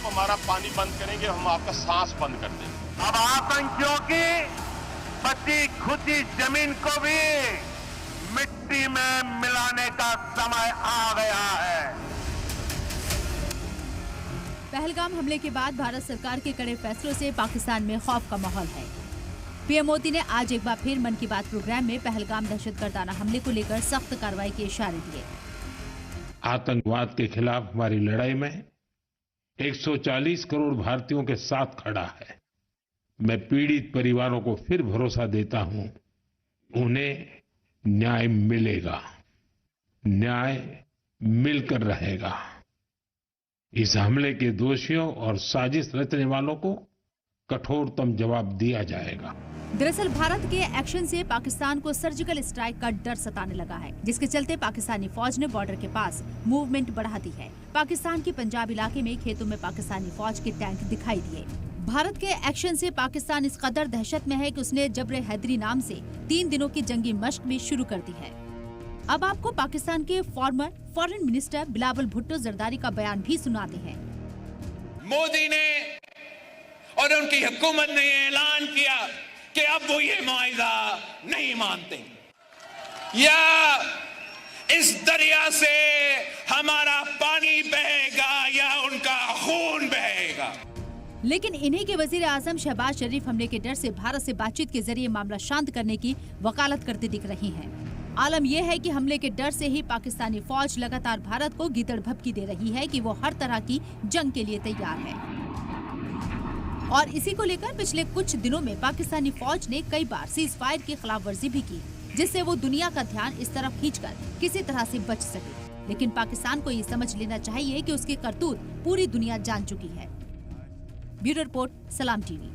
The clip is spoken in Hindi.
आप हमारा पानी बंद करेंगे, हम आपका सांस बंद कर देंगे। अब आतंकियों की बची खुची जमीन को भी मिट्टी में मिलाने का समय आ गया है। पहलगाम हमले के बाद भारत सरकार के कड़े फैसलों से पाकिस्तान में खौफ का माहौल है। पीएम मोदी ने आज एक बार फिर मन की बात प्रोग्राम में पहलगाम दहशतगर्दाना हमले को लेकर सख्त कार्रवाई के इशारे दिए। आतंकवाद के खिलाफ हमारी लड़ाई में 140 करोड़ भारतीयों के साथ खड़ा है। मैं पीड़ित परिवारों को फिर भरोसा देता हूं, उन्हें न्याय मिलेगा, न्याय मिलकर रहेगा। इस हमले के दोषियों और साजिश रचने वालों को कठोरतम जवाब दिया जाएगा। दरअसल भारत के एक्शन से पाकिस्तान को सर्जिकल स्ट्राइक का डर सताने लगा है, जिसके चलते पाकिस्तानी फौज ने बॉर्डर के पास मूवमेंट बढ़ा दी है। पाकिस्तान के पंजाब इलाके में खेतों में पाकिस्तानी फौज के टैंक दिखाई दिए। भारत के एक्शन से पाकिस्तान इस कदर दहशत में है कि उसने जबरे हैदरी नाम से 3 दिनों की जंगी मशक भी शुरू कर दी है। अब आपको पाकिस्तान के farmer foreign minister Bilawal Bhutto Zardari का बयान भी सुनाते हैं। मोदी ने और उनकी हुकूमत ने ऐलान किया कि अब वो ये मुआहिदा नहीं मानते, या इस दरिया से हमारा पानी बहेगा या उनका खून बहेगा। लेकिन इन्हीं के वजीर आजम शहबाज शरीफ हमले के डर से भारत से बातचीत के जरिए मामला शांत करने की वकालत करते दिख रही हैं। आलम यह है कि हमले के डर से ही पाकिस्तानी फौज लगातार भारत को गीदड़ भभकी दे रही है कि वो हर तरह की जंग के लिए तैयार है। और इसी को लेकर पिछले कुछ दिनों में पाकिस्तानी फौज ने कई बार सीज फायर की खिलाफ वर्जी भी की, जिससे वो दुनिया का ध्यान इस तरफ खींचकर किसी तरह से बच सके। लेकिन पाकिस्तान को ये समझ लेना चाहिए कि उसकी करतूत पूरी दुनिया जान चुकी है। ब्यूरो रिपोर्ट, सलाम टीवी।